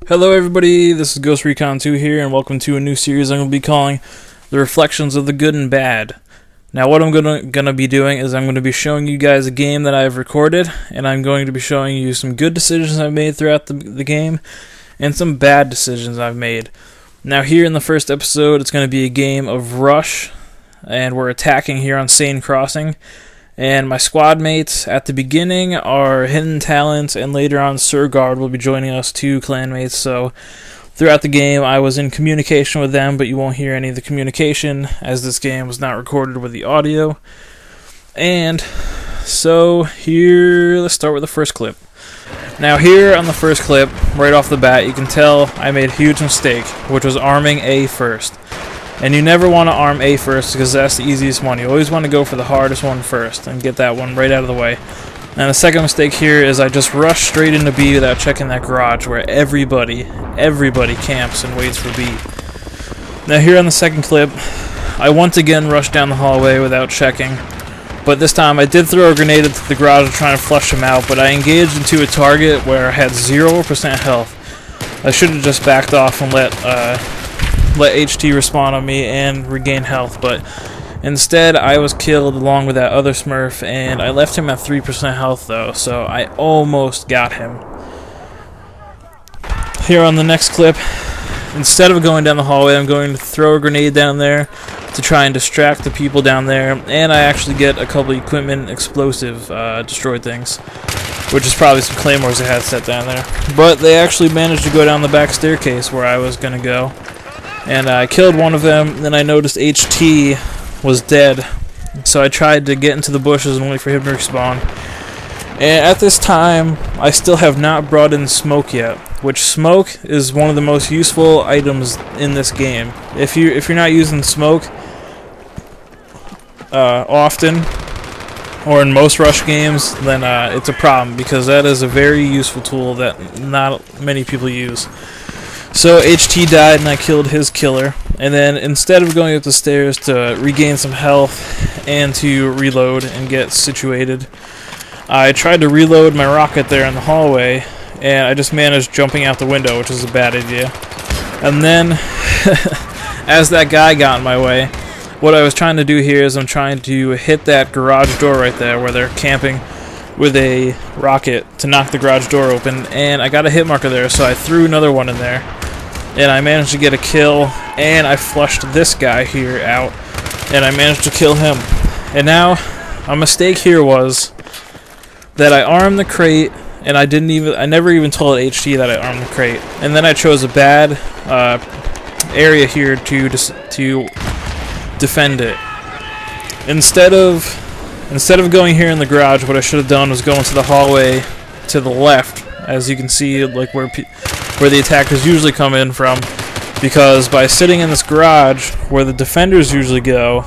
Hello everybody, this is Ghost Recon 2 here, and welcome to a new series I'm going to be calling The Reflections of the Good and Bad. Now what I'm going to be doing is I'm going to be showing you guys a game that I've recorded, and I'm going to be showing you some good decisions I've made throughout the game, and some bad decisions I've made. Now here in the first episode, it's going to be a game of Rush, and we're attacking here on Sane Crossing. And my squad mates at the beginning are Hidden Talents, and later on Sir Guard will be joining us, two clanmates. So throughout the game I was in communication with them, but you won't hear any of the communication as this game was not recorded with the audio. And so here, let's start with the first clip. Now here on the first clip, right off the bat, you can tell I made a huge mistake, which was arming A first. And you never want to arm A first because that's the easiest one. You always want to go for the hardest one first and get that one right out of the way. And the second mistake here is I just rushed straight into B without checking that garage where everybody camps and waits for B. Now here on the second clip, I once again rushed down the hallway without checking. But this time I did throw a grenade into the garage trying to flush him out, but I engaged into a target where I had 0% health. I should have just backed off and let HT respawn on me and regain health, but instead I was killed along with that other Smurf, and I left him at 3% health though, so I almost got him. Here on the next clip, instead of going down the hallway, I'm going to throw a grenade down there to try and distract the people down there, and I actually get a couple equipment explosive destroyed things, which is probably some claymores I had set down there. But they actually managed to go down the back staircase where I was going to go. And I killed one of them, then I noticed HT was dead. So I tried to get into the bushes and wait for him to respawn. And at this time, I still have not brought in smoke yet, which smoke is one of the most useful items in this game. If you're not using smoke often, or in most Rush games, then it's a problem, because that is a very useful tool that not many people use. So HT died and I killed his killer, and then instead of going up the stairs to regain some health and to reload and get situated, I tried to reload my rocket there in the hallway, and I just managed jumping out the window, which is a bad idea. And then as that guy got in my way, what I was trying to do here is I'm trying to hit that garage door right there where they're camping with a rocket to knock the garage door open, and I got a hit marker there, so I threw another one in there, and I managed to get a kill, and I flushed this guy here out, and I managed to kill him. And now a mistake here was that I armed the crate, and I never even told HT that I armed the crate, and then I chose a bad area here to defend it. Instead of going here in the garage, what I should have done was go into the hallway to the left, as you can see, like where the attackers usually come in from, because by sitting in this garage where the defenders usually go,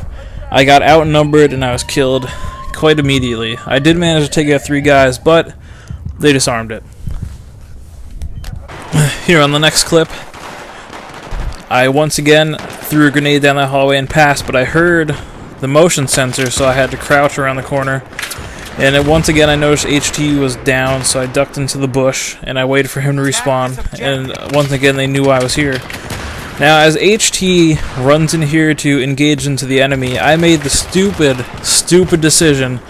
I got outnumbered and I was killed quite immediately. I did manage to take out 3 guys, but they disarmed it. Here on the next clip, I once again threw a grenade down that hallway and passed, but I heard the motion sensor, so I had to crouch around the corner. And then once again I noticed HT was down, so I ducked into the bush and I waited for him to respawn, and once again they knew I was here. Now as HT runs in here to engage into the enemy, I made the stupid decision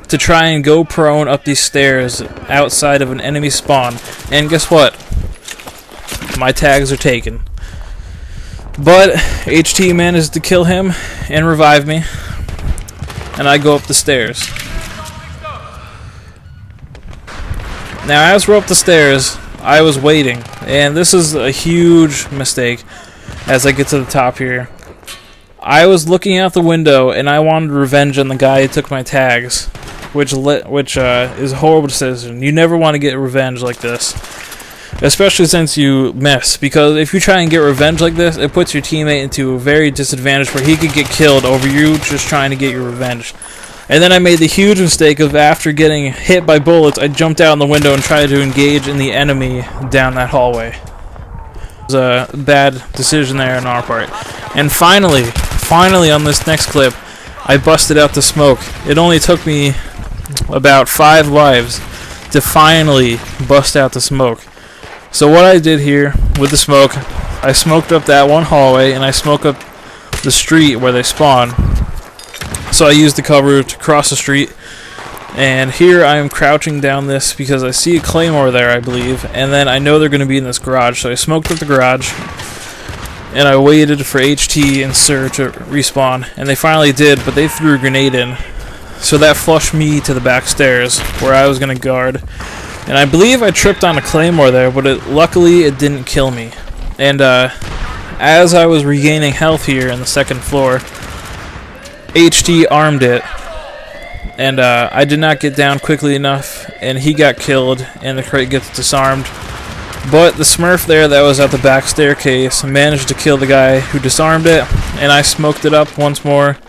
to try and go prone up these stairs outside of an enemy spawn, and guess what? My tags are taken. But HT managed to kill him and revive me, and I go up the stairs. Now as we're up the stairs, I was waiting, and this is a huge mistake as I get to the top here. I was looking out the window and I wanted revenge on the guy who took my tags, which is a horrible decision. You never want to get revenge like this, especially since you miss, because if you try and get revenge like this, it puts your teammate into a very disadvantage where he could get killed over you just trying to get your revenge. And then I made the huge mistake of, after getting hit by bullets, I jumped out the window and tried to engage in the enemy down that hallway. It was a bad decision there on our part. And finally on this next clip, I busted out the smoke. It only took me about 5 lives to finally bust out the smoke. So what I did here with the smoke, I smoked up that one hallway and I smoked up the street where they spawn. So I used the cover to cross the street, and here I am crouching down this because I see a claymore there, I believe, and then I know they're going to be in this garage. So I smoked up the garage and I waited for HT and Sir to respawn, and they finally did, but they threw a grenade in. So that flushed me to the back stairs where I was going to guard. And I believe I tripped on a claymore there, but luckily it didn't kill me. And as I was regaining health here in the second floor, HT armed it. And I did not get down quickly enough, and he got killed, and the crate gets disarmed. But the Smurf there that was at the back staircase managed to kill the guy who disarmed it, and I smoked it up once more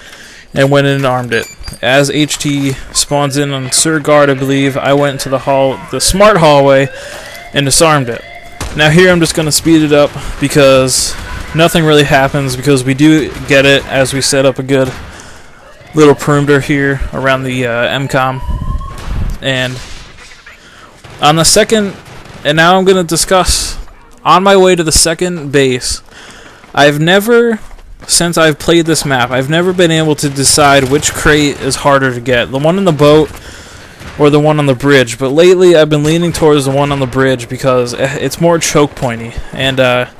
and went in and armed it. As HT spawns in on Sir Guard, I believe, I went into the smart hallway and disarmed it. Now here I'm just going to speed it up because nothing really happens, because we do get it as we set up a good little perimeter here around the MCOM. And on the second, and now I'm going to discuss, on my way to the second base, since I've played this map, I've never been able to decide which crate is harder to get, the one in the boat or the one on the bridge. But lately I've been leaning towards the one on the bridge because it's more choke pointy. And but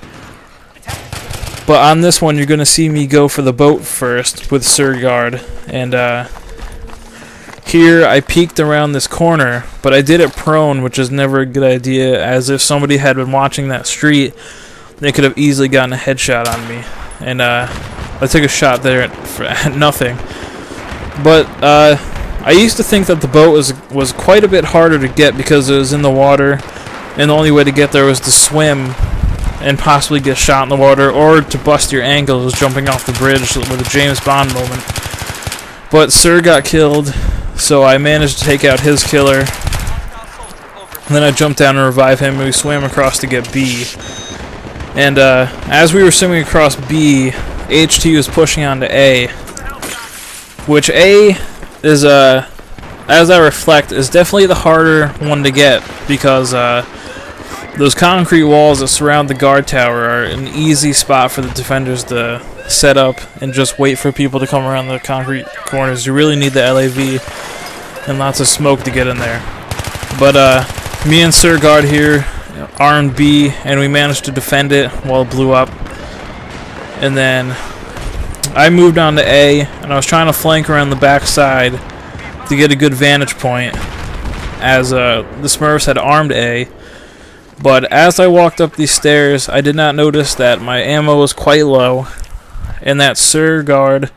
on this one you're going to see me go for the boat first with Sir Guard. And here I peeked around this corner, but I did it prone, which is never a good idea, as if somebody had been watching that street, they could have easily gotten a headshot on me. And I took a shot there at nothing. But I used to think that the boat was quite a bit harder to get because it was in the water, and the only way to get there was to swim and possibly get shot in the water, or to bust your ankles jumping off the bridge with a James Bond moment. But Sir got killed, so I managed to take out his killer. And then I jumped down and revived him, and we swam across to get B. And as we were swimming across B, HT was pushing on to A, which A is, as I reflect, is definitely the harder one to get, because those concrete walls that surround the guard tower are an easy spot for the defenders to set up and just wait for people to come around the concrete corners. You really need the LAV and lots of smoke to get in there. But me and Sir Guard here armed B, and we managed to defend it while it blew up. And then I moved on to A, and I was trying to flank around the back side to get a good vantage point, as the Smurfs had armed A. But as I walked up these stairs, I did not notice that my ammo was quite low, and that Sir Guard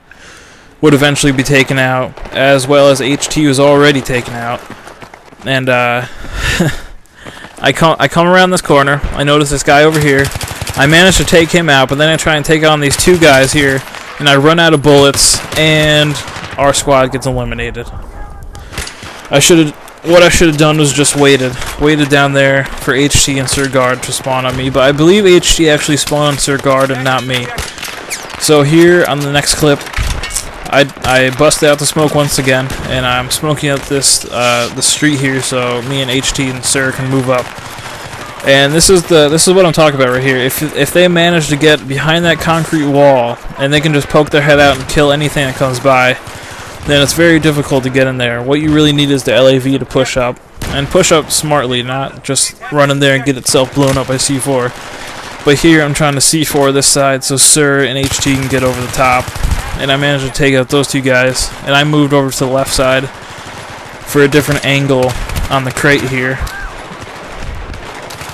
would eventually be taken out, as well as HT was already taken out. And I come around this corner, I notice this guy over here, I manage to take him out, but then I try and take on these two guys here, and I run out of bullets, and our squad gets eliminated. What I should have done was just waited down there for HT and Sir Guard to spawn on me, but I believe HT actually spawned on Sir Guard and not me. So here on the next clip, I busted out the smoke once again, and I'm smoking up this the street here, so me and HT and Sir can move up. And this is what I'm talking about right here. If they manage to get behind that concrete wall and they can just poke their head out and kill anything that comes by, then it's very difficult to get in there. What you really need is the LAV to push up, and push up smartly, not just run in there and get itself blown up by C4. But here I'm trying to C4 this side so Sir and HT can get over the top, and I managed to take out those two guys, and I moved over to the left side for a different angle on the crate here.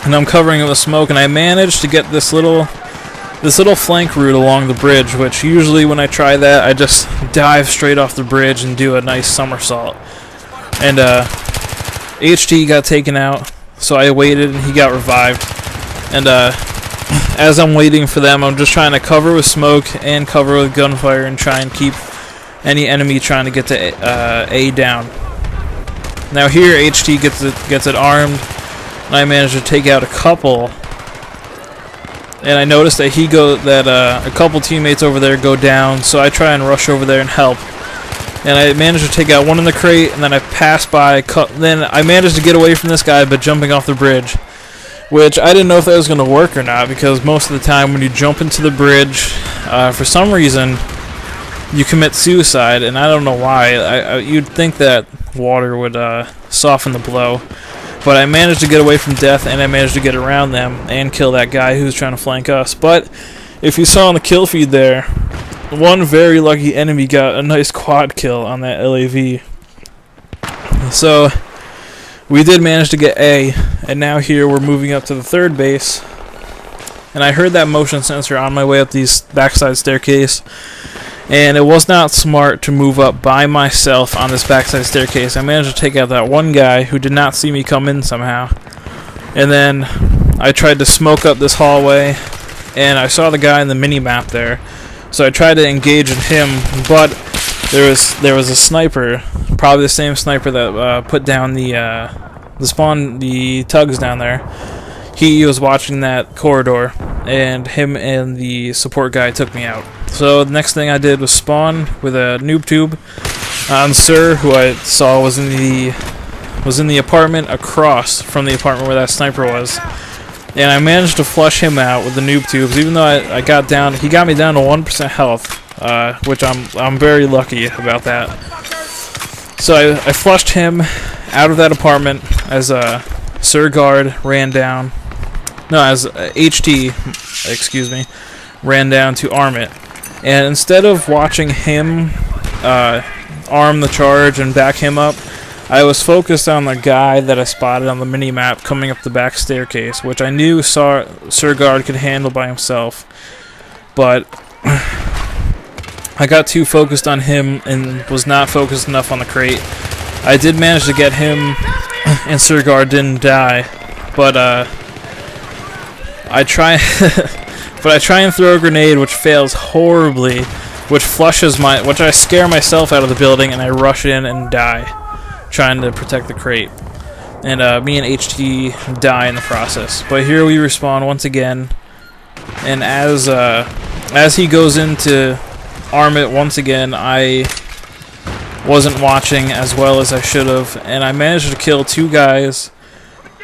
And I'm covering it with smoke, and I managed to get this little flank route along the bridge, which usually when I try that, I just dive straight off the bridge and do a nice somersault. And HT got taken out, so I waited and he got revived. And as I'm waiting for them, I'm just trying to cover with smoke and cover with gunfire and try and keep any enemy trying to get to A down. Now here HT gets it armed, and I managed to take out a couple. And I noticed that a couple teammates over there go down, so I try and rush over there and help. And I managed to take out one in the crate, and then I passed by. Then I managed to get away from this guy by jumping off the bridge, which I didn't know if that was going to work or not, because most of the time when you jump into the bridge, for some reason, you commit suicide, and I don't know why. You'd think that water would soften the blow, but I managed to get away from death, and I managed to get around them and kill that guy who was trying to flank us. But if you saw on the kill feed there, one very lucky enemy got a nice quad kill on that LAV. So we did manage to get A, and now here we're moving up to the third base. And I heard that motion sensor on my way up these backside staircase, and it was not smart to move up by myself on this backside staircase. I managed to take out that one guy who did not see me come in somehow. And then I tried to smoke up this hallway, and I saw the guy in the mini-map there. So I tried to engage in him, but there was a sniper, probably the same sniper that put down the tugs down there. He was watching that corridor, and him and the support guy took me out. So the next thing I did was spawn with a noob tube on Sir, who I saw was in the apartment across from the apartment where that sniper was. And I managed to flush him out with the noob tubes, even though I got down. He got me down to 1% health, which I'm very lucky about that. So I flushed him out of that apartment as Sir Guard ran down. No, as HT, excuse me, ran down to arm it. And instead of watching him arm the charge and back him up, I was focused on the guy that I spotted on the mini-map coming up the back staircase, which I knew Sir Guard could handle by himself. But I got too focused on him and was not focused enough on the crate. I did manage to get him, and Sir Guard didn't die. But I try and throw a grenade, which fails horribly, which I scare myself out of the building, and I rush in and die, trying to protect the crate. And me and HT die in the process. But here we respawn once again, and as he goes in to arm it once again, I wasn't watching as well as I should have, and I managed to kill 2 guys.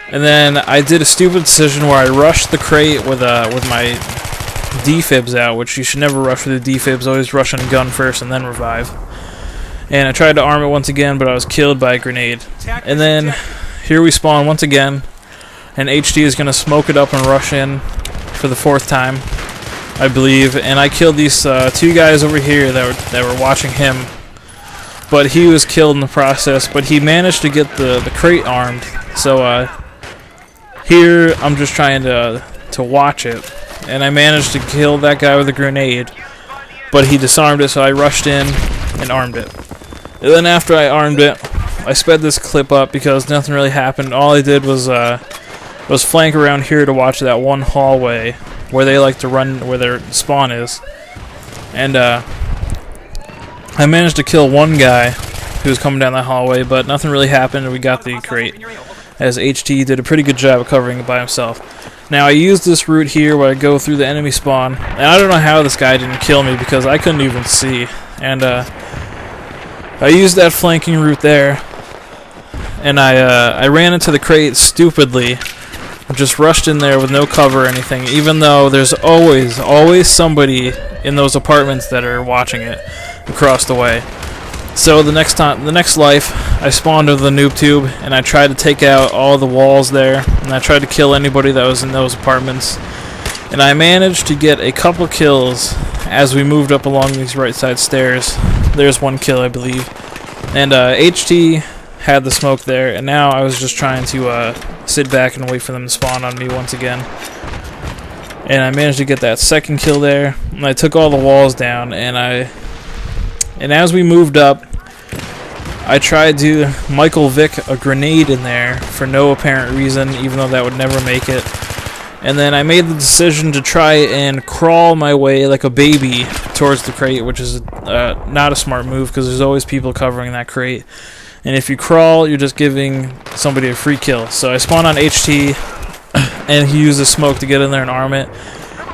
And then I did a stupid decision where I rushed the crate with my defibs out, which you should never rush with the defibs. Always rush on a gun first and then revive. And I tried to arm it once again, but I was killed by a grenade. And then here we spawn once again, and HT is going to smoke it up and rush in for the 4th time, I believe. And I killed these 2 guys over here that were watching him, but he was killed in the process. But he managed to get the crate armed. So here I'm just trying to watch it, and I managed to kill that guy with a grenade, but he disarmed it, so I rushed in and armed it. And then after I armed it, I sped this clip up because nothing really happened. All I did was flank around here to watch that one hallway where they like to run, where their spawn is. And I managed to kill one guy who was coming down that hallway, but nothing really happened, and we got the crate, as HT did a pretty good job of covering it by himself. Now I used this route here where I go through the enemy spawn, and I don't know how this guy didn't kill me because I couldn't even see. And I used that flanking route there, and I ran into the crate stupidly. I just rushed in there with no cover or anything, even though there's always somebody in those apartments that are watching it across the way. So the next life, I spawned with the noob tube, and I tried to take out all the walls there, and I tried to kill anybody that was in those apartments. And I managed to get a couple kills as we moved up along these right side stairs. There's 1 kill, I believe. And HT had the smoke there, and now I was just trying to sit back and wait for them to spawn on me once again. And I managed to get that 2nd kill there, and I took all the walls down, and as we moved up, I tried to Michael Vick a grenade in there for no apparent reason, even though that would never make it. And then I made the decision to try and crawl my way like a baby towards the crate, which is not a smart move because there's always people covering that crate. And if you crawl, you're just giving somebody a free kill. So I spawned on HT, and he used the smoke to get in there and arm it.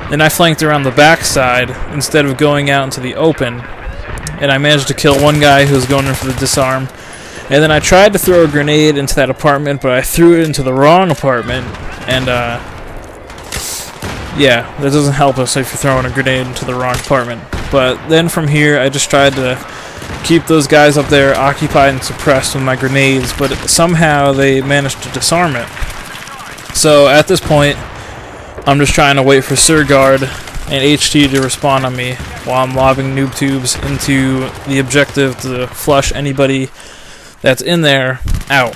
Then I flanked around the back side instead of going out into the open. And I managed to kill 1 guy who was going in for the disarm. And then I tried to throw a grenade into that apartment, but I threw it into the wrong apartment. And yeah, that doesn't help us if you're throwing a grenade into the wrong apartment. But then from here, I just tried to keep those guys up there occupied and suppressed with my grenades, but somehow they managed to disarm it. So at this point, I'm just trying to wait for Sir Guard and HT to respawn on me while I'm lobbing noob tubes into the objective to flush anybody that's in there out.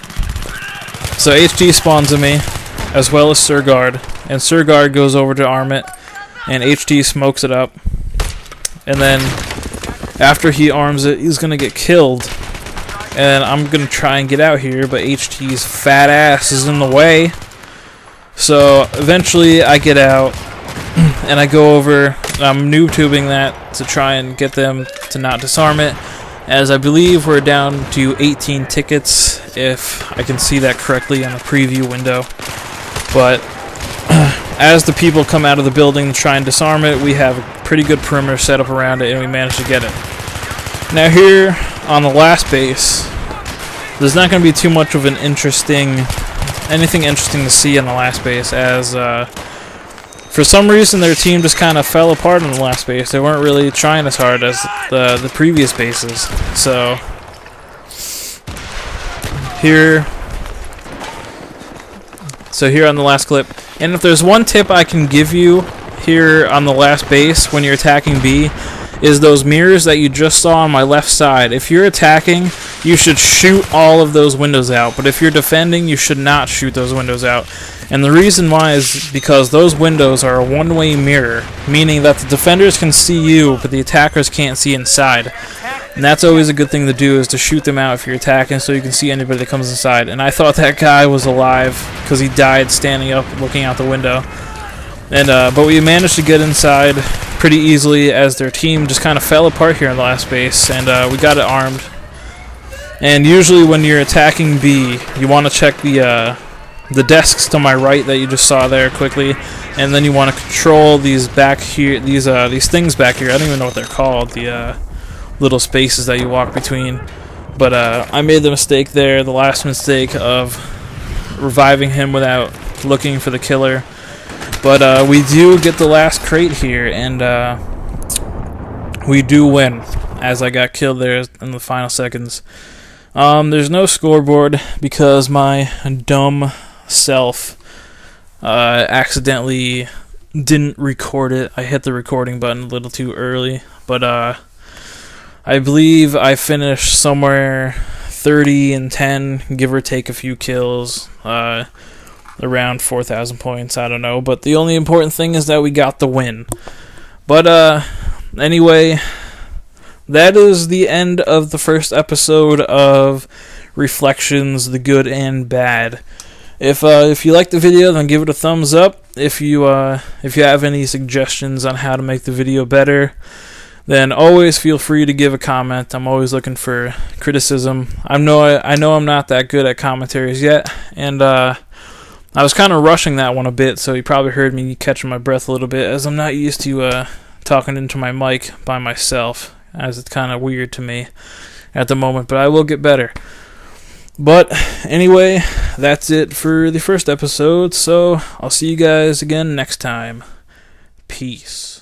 So HT spawns on me, as well as Sir Guard, and Sir Guard goes over to arm it, and HT smokes it up. And then after he arms it, he's gonna get killed, and I'm gonna try and get out here, but HT's fat ass is in the way. So eventually I get out, and I go over, and I'm noob tubing that to try and get them to not disarm it, as I believe we're down to 18 tickets, if I can see that correctly on the preview window. But as the people come out of the building to try and disarm it, we have a pretty good perimeter set up around it, and we manage to get it. Now here on the last base, there's not going to be too much of anything interesting to see on the last base, as for some reason their team just kind of fell apart on the last base. They weren't really trying as hard as the previous bases. So here on the last clip, and if there's one tip I can give you here on the last base when you're attacking B, is those mirrors that you just saw on my left side. If you're attacking, you should shoot all of those windows out, but if you're defending, you should not shoot those windows out. And the reason why is because those windows are a one-way mirror, meaning that the defenders can see you, but the attackers can't see inside. And that's always a good thing to do, is to shoot them out if you're attacking, so you can see anybody that comes inside. And I thought that guy was alive because he died standing up looking out the window. And but we managed to get inside pretty easily, as their team just kind of fell apart here in the last base, and we got it armed. And usually when you're attacking B, you want to check the desks to my right that you just saw there quickly, and then you want to control these back here, these things back here. I don't even know what they're called, the little spaces that you walk between. But I made the mistake there, the last mistake of reviving him without looking for the killer. But we do get the last crate here, and we do win, as I got killed there in the final seconds. There's no scoreboard because my dumb self accidentally didn't record it. I hit the recording button a little too early, but I believe I finished somewhere 30-10, give or take a few kills. Around 4,000 points, I don't know, but the only important thing is that we got the win. But anyway, that is the end of the first episode of Reflections, the Good and Bad. If you like the video, then give it a thumbs up. If you have any suggestions on how to make the video better, then always feel free to give a comment. I'm always looking for criticism. I know I'm not that good at commentaries yet, and I was kind of rushing that one a bit, so you probably heard me catching my breath a little bit, as I'm not used to talking into my mic by myself, as it's kind of weird to me at the moment, but I will get better. But anyway, that's it for the first episode, so I'll see you guys again next time. Peace.